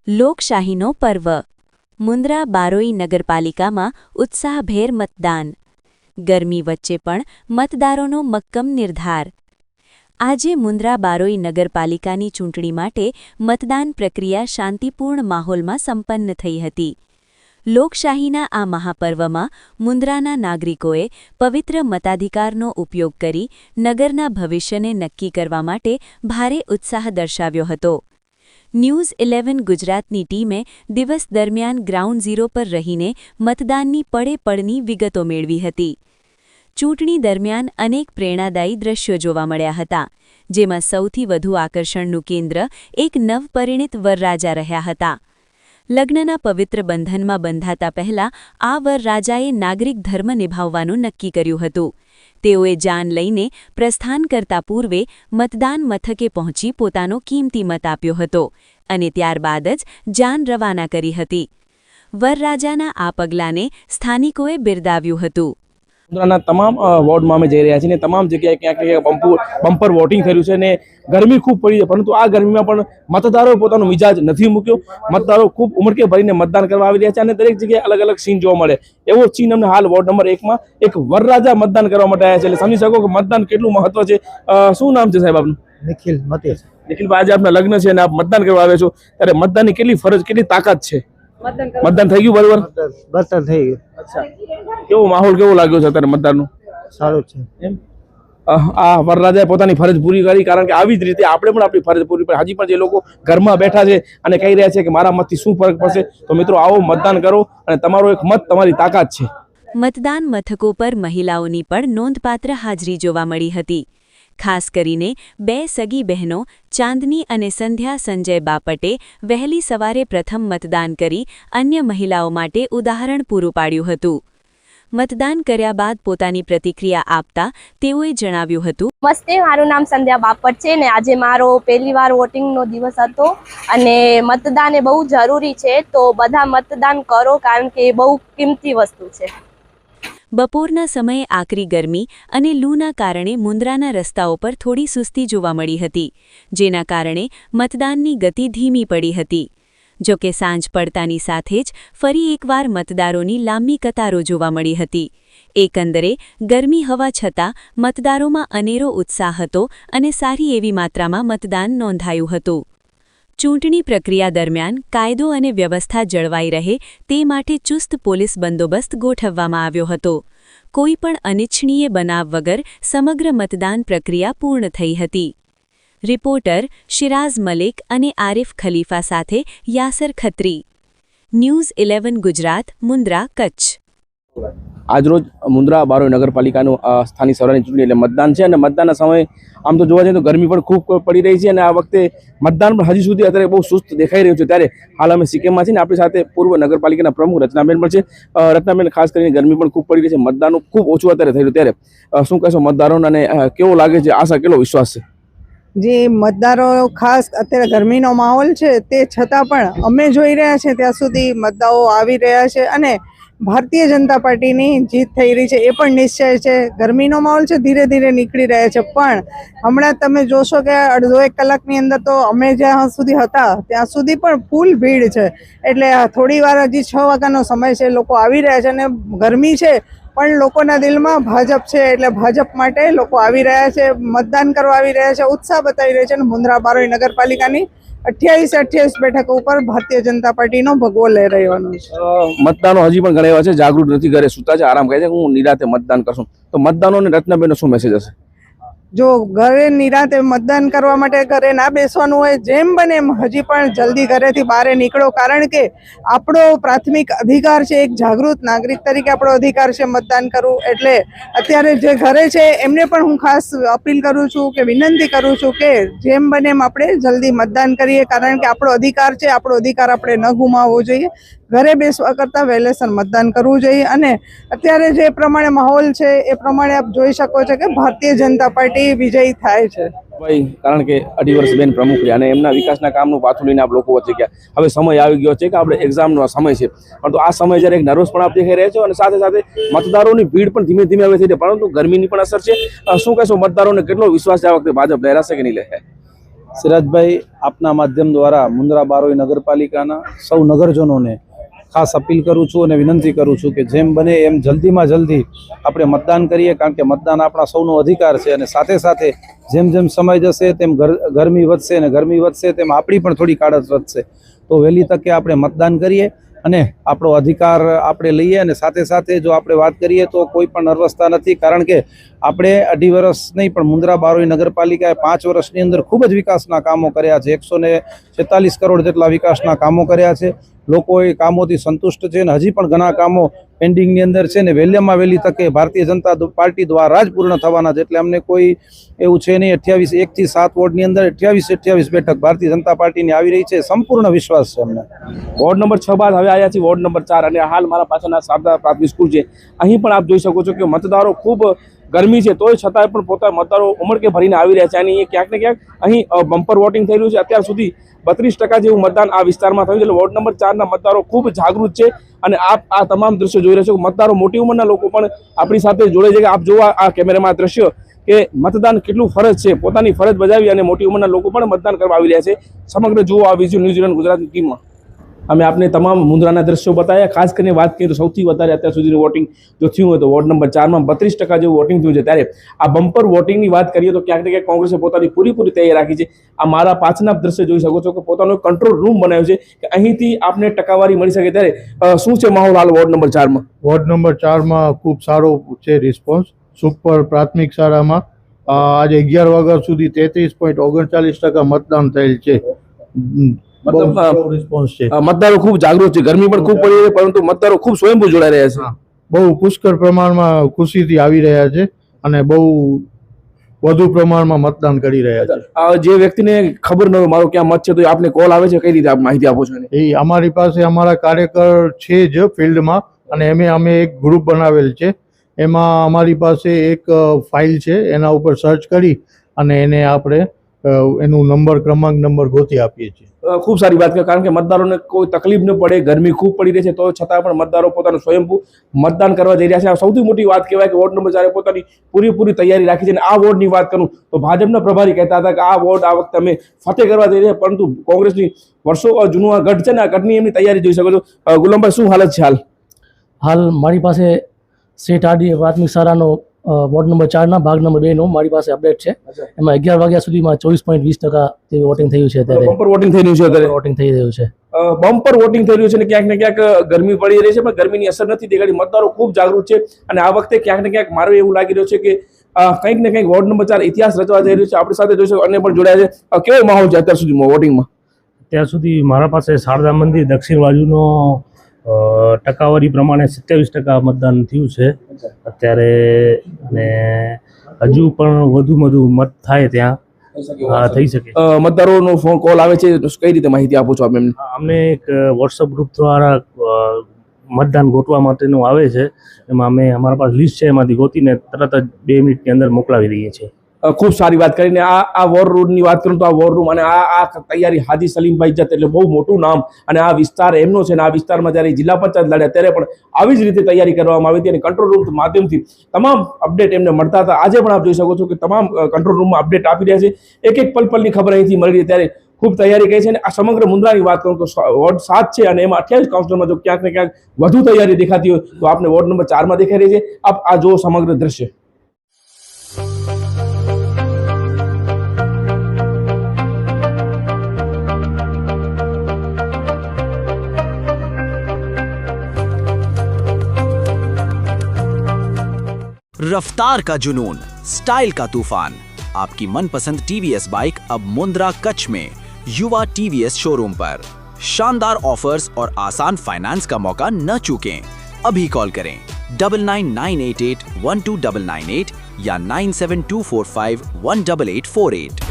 લોકશાહીનો પર્વ મુન્દ્રા બારોઈ નગરપાલિકામાં ઉત્સાહભેર મતદાન ગરમી વચ્ચે પણ મતદારોનો મક્કમ નિર્ધાર આજે મુન્દ્રા બારોઈ નગરપાલિકાની ચૂંટણી માટે મતદાન પ્રક્રિયા શાંતિપૂર્ણ માહોલમાં સંપન્ન થઈ હતી લોકશાહીના આ મહાપર્વમાં મુન્દ્રાના નાગરિકોએ પવિત્ર મતાધિકારનો ઉપયોગ કરી નગરના ભવિષ્યને નક્કી કરવા માટે ભારે ઉત્સાહ દર્શાવ્યો હતો ન્યૂઝ 11 ગુજરાતની ટીમે દિવસ દરમિયાન ગ્રાઉન્ડ ઝીરો પર રહીને મતદાનની પડે-પડની વિગતો મેળવી હતી ચૂંટણી દરમિયાન અનેક પ્રેરણાદાયી દ્રશ્યો જોવા મળ્યા હતા જેમાં સૌથી વધુ આકર્ષણનું કેન્દ્ર એક નવપરિણીત વરરાજા રહ્યા હતા લગ્નના પવિત્ર બંધનમાં બંધાતા પહેલા આ વરરાજાએ નાગરિક ધર્મ નિભાવવાનું નક્કી કર્યું હતું તેઓએ જાન લઈને પ્રસ્થાન કરતા પૂર્વે મતદાન મથકે પહોંચી પોતાનો કિંમતી મત આપ્યો હતો અને ત્યારબાદ જ જાન રવાના કરી હતી વરરાજાના આ પગલાંને સ્થાનિકોએ બિરદાવ્યું હતું મુન્દ્રાના તમામ વોર્ડમાં અમે જઈ રહ્યા છીએ ને તમામ જગ્યાએ ક્યાંક બમ્પર વોટિંગ થયું છે ને ગરમી ખૂબ પડી છે પરંતુ આ ગરમીમાં પણ મતદારોએ પોતાનો મિજાજ નથી મૂક્યો મતદારો ખૂબ ઉમળકે ભરીને મતદાન કરવા આવી રહ્યા છે અને દરેક જગ્યાએ અલગ અલગ સીન જોવા મળે એવો સીન અમને હાલ વોર્ડ નંબર 1માં એક વરરાજા મતદાન કરવા માટે આવ્યા છે એટલે સમજી શકો કે મતદાન કેટલું મહત્વ છે શું નામ છે સાહેબ આપનું નિખિલ મતેશ નિખિલભાઈ આજે આપના લગ્ન છે અને આપ મતદાન કરવા આવ્યા છો ત્યારે મતદાનની કેટલી ફરજ કેટલી તાકાત છે મતદાન થઈ ગયું બરોબર બતર થઈ ગયું અચ્છા કેવો માહોલ કેવો લાગ્યો છે અત્યારે મતદાનનો સારું છે એમ આ વરરાજાએ પોતાની ફરજ પૂરી કરી કારણ કે આવી જ રીતે આપણે પણ આપણી ફરજ પૂરી કરી હજી પણ જે લોકો ઘરમાં બેઠા છે અને કહી રહ્યા છે કે મારા મતથી શું ફરક પડશે તો મિત્રો આવો મતદાન કરો અને તમારો એક મત તમારી તાકાત છે મતદાન મથકો પર મહિલાઓની પણ નોંધપાત્ર હાજરી જોવા મળી હતી ખાસ કરીને બે સગી બહેનો ચાંદની અને સંધ્યા સંજય બાપટે વહેલી સવારે પ્રથમ મતદાન કરી અન્ય મહિલાઓ માટે ઉદાહરણ પૂરું પાડ્યું હતું મતદાન કર્યા બાદ પોતાની પ્રતિક્રિયા આપતા તેઓએ જણાવ્યું હતું નમસ્તે મારું નામ સંધ્યા બાપટ છે ને આજે મારો પહેલીવાર વોટિંગનો દિવસ હતો અને મતદાન એ બહુ જરૂરી છે તો બધા મતદાન કરો કારણ કે એ બહુ કિંમતી વસ્તુ છે બપોરના સમયે આકરી ગરમી અને લૂના કારણે મુન્દ્રાના રસ્તાઓ પર થોડી સુસ્તી જોવા મળી હતી જેના કારણે મતદાનની ગતિ ધીમી પડી હતી જો કે સાંજ પડતાની સાથે જ ફરી એકવાર મતદારોની લાંબી કતારો જોવા મળી હતી એકંદરે ગરમી હોવા છતાં મતદારોમાં અનેરો ઉત્સાહ હતો અને સારી એવી માત્રામાં મતદાન નોંધાયું હતું ચૂંટણી પ્રક્રિયા દરમિયાન કાયદો અને વ્યવસ્થા જળવાઈ રહે તે માટે ચુસ્ત પોલીસ બંદોબસ્ત ગોઠવવામાં આવ્યો હતો કોઈ પણ અનિચ્છનીય બનાવ વગર સમગ્ર મતદાન પ્રક્રિયા પૂર્ણ થઈ હતી રિપોર્ટર શિરાઝ મલિક અને આરિફ ખલીફા સાથે યાસર ખત્રી ન્યૂઝ 11 ગુજરાત મુન્દ્રા કચ્છ આજરોજ મુન્દ્રા બારોઈ નગરપાલિકાનું સ્થાનિક સ્વરાજની ચૂંટણી એટલે મતદાન છે અને મતદાનના સમયે આમ તો જોવા જઈએ તો ગરમી પણ ખૂબ પડી રહી છે અને આ વખતે મતદાન પણ હજી સુધી અત્યારે બહુ સુસ્ત દેખાઈ રહ્યું છે ત્યારે હાલ અમે સિક્કિમમાં છીએ ને આપણી સાથે પૂર્વ નગરપાલિકાના પ્રમુખ રચનાબેન પણ છે રચનાબેન ખાસ કરીને ગરમી પણ ખૂબ પડી રહી છે મતદાનનું ખૂબ ઓછું અત્યારે થયું ત્યારે શું કહેશો મતદારોને અને કેવો લાગે છે આશા કેટલો વિશ્વાસ છે જે મતદારો ખાસ અત્યારે ગરમીનો માહોલ છે તે છતાં પણ અમે જોઈ રહ્યા છીએ ત્યાં સુધી મતદારો આવી રહ્યા છે અને ભારતીય જનતા પાર્ટીની જીત થઈ રહી છે એ પણ નિશ્ચય છે ગરમીનો માહોલ છે ધીરે ધીરે નીકળી રહ્યા છે પણ હમણાં તમે જોશો કે અડધો એક કલાકની અંદર તો અમે જ્યાં સુધી હતા ત્યાં સુધી પણ ફૂલ ભીડ છે એટલે થોડી વાર હજી 6 વાગ્યાનો સમય છે લોકો આવી રહ્યા છે અને ગરમી છે પણ લોકોના દિલમાં ભાજપ છે એટલે ભાજપ માટે લોકો આવી રહ્યા છે મતદાન કરવા આવી રહ્યા છે ઉત્સાહ બતાવી રહ્યા છે અને મુન્દ્રા બારોઈ નગરપાલિકાની 28 બેઠકો ઉપર ભારતીય જનતા પાર્ટીનો ભગવો લઈ રહેવાનો છે મતદાનો હજી પણ ઘણા એવા છે જાગૃત નથી ઘરે સૂતા છે આરામ કરે છે હું નિરાતે મતદાન કરશું તો મતદાનોને રચનાબેનનો શું મેસેજ હશે જો ઘરે નિરાતે મતદાન કરવા માટે ઘરે ના બેસવાનું હોય જેમ બને એમ હજી પણ જલ્દી ઘરેથી બહાર નીકળો કારણ કે આપણો પ્રાથમિક અધિકાર છે એક જાગૃત નાગરિક તરીકે આપણો અધિકાર છે મતદાન કરવું એટલે અત્યારે જે ઘરે છે એમને પણ હું ખાસ અપીલ કરું છું કે વિનંતી કરું છું કે જેમ બને એમ આપણે જલ્દી મતદાન કરીએ કારણ કે આપણો અધિકાર છે આપણો અધિકાર આપણે ન ગુમાવવો જોઈએ ઘરે બેસવા કરતાં વહેલેસર મતદાન કરવું જોઈએ અને અત્યારે જે પ્રમાણે માહોલ છે એ પ્રમાણે આપ જોઈ શકો છો કે ભારતીય જનતા પાર્ટી વિજયી થાય છે ભાઈ કારણ કે 2.5 વર્ષ બેન પ્રમુખ રહ્યા અને એમના વિકાસના કામનું પાછું લઈને આપ લોકો વચ્ચે ગયા હવે સમય આવી ગયો છે કે આપણે એક્ઝામનો સમય છે પરંતુ આ સમય જ્યારે એક નર્વસ પણ આપ દેખાઈ રહ્યા છો અને સાથે સાથે મતદારોની ભીડ પણ ધીમે ધીમે હવે થઈ રહી પરંતુ ગરમીની પણ અસર છે શું કહેશો મતદારોને કેટલો વિશ્વાસ છે આ વખતે ભાજપ લહેરાશે કે નહીં લહેરાય સિરાજભાઈ, આપના માધ્યમ દ્વારા મુન્દ્રા બારોઈ નગરપાલિકાના સૌ નગરજનોને ખાસ અપીલ કરું છું અને વિનંતી કરું છું કે જેમ બને એમ જલ્દીમાં જલ્દી આપણે મતદાન કરીએ, કારણ કે મતદાન આપણા સૌનો અધિકાર છે. અને સાથે સાથે જેમ જેમ સમય જશે તેમ ગરમી વધશે અને ગરમી વધશે તેમ આપણી પણ થોડી કાળજ વધશે. તો વહેલી તકે આપણે મતદાન કરીએ અને આપણો અધિકાર આપણે લઈએ. અને સાથે સાથે જો આપણે વાત કરીએ તો કોઈ પણ નર્વસતા નથી, કારણ કે આપણે 2.5 વર્ષ નહીં પણ મુન્દ્રા બારોઈ નગરપાલિકાએ 5 વર્ષની અંદર ખૂબ જ વિકાસના કામો કર્યા છે. 146 કરોડ જેટલા વિકાસના કામો કર્યા છે. લોકો એ કામોથી સંતુષ્ટ છે અને હજી પણ ઘણા કામો પેન્ડિંગની અંદર છે ને વહેલામાં વહેલી તકે ભારતીય જનતા પાર્ટી દ્વારા જ પૂર્ણ થવાના છે. એટલે અમને કોઈ એવું છે નહીં. 28 1 થી 7 વોર્ડની અંદર 28 બેઠક ભારતીય જનતા પાર્ટીની આવી રહી છે. સંપૂર્ણ વિશ્વાસ છે અમને. વોર્ડ નંબર 6 બાદ હવે આવ્યા છીએ વોર્ડ નંબર 4 અને હાલ મારા પાછળના શારદા પ્રાથમિક સ્કૂલ છે. અહીં પણ આપ જોઈ શકો છો કે મતદારો ખૂબ ગરમી છે તોય છતાંય પણ પોતાના મતદારો ઉમળકે ભરીને આવી રહ્યા છે. અને ક્યાંક ને ક્યાંક અહીં બમ્પર વોટિંગ થઈ રહ્યું છે. અત્યાર સુધી 32% જેવું મતદાન આ વિસ્તારમાં થયું છે. એટલે વોર્ડ નંબર 4ના મતદારો ખૂબ જાગૃત છે. અને આપ આ તમામ દ્રશ્યો જોઈ રહ્યા છો. મતદારો મોટી ઉંમરના લોકો પણ આપણી સાથે જોડે છે. કે આપ જોવા આ કેમેરામાં દ્રશ્યો કે મતદાન કેટલું ફરજ છે, પોતાની ફરજ બજાવી અને મોટી ઉંમરના લોકો પણ મતદાન કરવા આવી રહ્યા છે. સમગ્ર જુઓ આ વિઝ્યુઅલ ન્યૂઝીલેન્ડ ગુજરાતની ટીમમાં અમે આપને તમામ મુન્દ્રાના દ્રશ્યો બતાવ્યા. ખાસ કરીને વાત કરીએ તો સૌથી વધારે અત્યાર સુધીનું વોટિંગ જો થયું હોય તો વોર્ડ નંબર 4માં 32% જેવું વોટિંગ થયું છે. ત્યારે આ બમ્પર વોટિંગની વાત કરીએ તો ક્યાંક ને ક્યાંક કોંગ્રેસે પોતાની પૂરી તૈયારી રાખી છે. આ મારા પાછળના દ્રશ્ય જોઈ શકો છો કે પોતાનો કંટ્રોલ રૂમ બનાવ્યો છે કે અહીંથી આપને ટકાવારી મળી શકે. ત્યારે શું છે માહોલ હાલ વોર્ડ નંબર 4માં? વોર્ડ નંબર 4માં ખૂબ સારો છે રિસ્પોન્સ. સુપર પ્રાથમિક શાળામાં આજે 11 વાગ્યા સુધી 33.39% મતદાન થયેલ છે. રિસ્પોન્સ છે. મતદારો ખૂબ જાગૃત છે. ગરમી પણ ખૂબ પડી રહી છે પરંતુ મતદારો ખૂબ સ્વયંભૂ જોડાઈ રહ્યા છે. બહુ પુષ્કળ પ્રમાણમાં ખુશીથી આવી રહ્યા છે અને બહુ વધુ પ્રમાણમાં મતદાન કરી રહ્યા છે. જે વ્યક્તિને ખબર ન હોય મારો ક્યાં મત છે તો આપને કોલ આવે છે, કઈ રીતે આપ માહિતી આપો છો? એ અમારી પાસે અમારા કાર્યકર છે જ ફિલ્ડમાં અને અમે એક ગ્રુપ બનાવેલ છે. એમાં અમારી પાસે એક ફાઇલ છે, એના ઉપર સર્ચ કરી અને એને આપણે એનું ક્રમાંક નંબર ગોતી આપીએ છીએ. ખૂબ સારી વાત છે, કારણ કે મતદારોને કોઈ તકલીફ ન પડે. ગરમી ખૂબ પડી રહી છે તો છતાં પણ મતદારો પોતાનું સ્વયંભૂ મતદાન કરવા જઈ રહ્યા છે. આ સૌથી મોટી વાત કહેવાય કે વોર્ડ નંબર 4 પોતાની પૂરી તૈયારી રાખી છે. અને આ વોર્ડની વાત કરું તો ભાજપના પ્રભારી કહેતા હતા કે આ વોર્ડ આ વખતે અમે ફતેહ કરવા જઈ રહ્યા, પરંતુ કોંગ્રેસની વર્ષો જૂનું આ ગઢ છે ને આ ગઢની એમની તૈયારી જોઈ શકો છો. ગુલામભાઈ, શું હાલત છે હાલ મારી પાસે સેઠ આરડી પ્રાથમિક શાળાનો વોર્ડ નંબર 4ના ભાગ નંબર 2નો મારી પાસે અપડેટ છે. એમાં 11 વાગ્યા સુધીમાં 24.20% જેવી વોટિંગ થયું છે. અત્યારે બમ્પર વોટિંગ થઈ રહ્યું છે. અત્યારે વોટિંગ થઈ રહ્યું છે. બમ્પર વોટિંગ થઈ રહ્યું છે અને ક્યાંક ને ક્યાંક ગરમી પડી રહી છે પણ ગરમીની અસર નથી દેખાડી. મતદારો ખૂબ જાગૃત છે અને આ વખતે ક્યાંક ને ક્યાંક મારું એવું લાગી રહ્યું છે કે કંઈક ને કંઈક વોર્ડ નંબર 4 ઇતિહાસ રચવા જઈ રહ્યું છે. આપણી સાથે જોઈશું અન્ય પણ જોડાયા છે. કેવો માહોલ છે અત્યાર સુધીમાં વોટિંગમાં? અત્યાર સુધી મારા પાસે શારદા મંદિર દક્ષિણ બાજુનો ટકાવારી પ્રમાણે 27% મતદાન થયું છે અત્યારે. અને હજુ પણ વધુ મત થાય ત્યાં થઈ શકે. મતદારોનો ફોન કોલ આવે છે, કઈ રીતે માહિતી આપો છો આપ એમને? અમને એક વોટ્સઅપ ગ્રુપ દ્વારા મતદાન ગોઠવા માટેનું આવે છે. એમાં અમે અમારા પાસે લિસ્ટ છે, એમાંથી ગોતીને તરત જ 2 મિનિટની અંદર મોકલાવી દઈએ છીએ. ખૂબ સારી વાત કરીને આ વોર રૂમની વાત કરું તો આ વોર રૂમ અને આ તૈયારી હાજી સલીમભાઈ જત એટલે બહુ મોટું નામ અને આ વિસ્તાર એમનો છે. અને આ વિસ્તારમાં જ્યારે જિલ્લા પંચાયત લડ્યા ત્યારે પણ આવી જ રીતે તૈયારી કરવામાં આવી હતી અને કંટ્રોલ રૂમ માધ્યમથી તમામ અપડેટ એમને મળતા હતા. આજે પણ આપ જોઈ શકો છો કે તમામ કંટ્રોલ રૂમમાં અપડેટ આપી રહ્યા છે. એક પલની ખબર અહીંથી મળી રહી ત્યારે ખૂબ તૈયારી કરી છે. અને આ સમગ્ર મુન્દ્રાની વાત કરું તો વોર્ડ 7 છે અને એમાં 28 કાઉન્સિલરમાં જો ક્યાંક ને ક્યાંક વધુ તૈયારી દેખાતી હોય તો આપને વોર્ડ નંબર 4માં દેખાઈ રહી છે. આપ આ જો સમગ્ર દ્રશ્ય. रफ्तार का जुनून, स्टाइल का तूफान, आपकी मनपसंद टीवीएस बाइक अब मुंद्रा कच्छ में युवा टीवीएस शोरूम पर। शानदार ऑफर्स और आसान फाइनेंस का मौका न चूकें। अभी कॉल करें 9998812998 या 9724518848।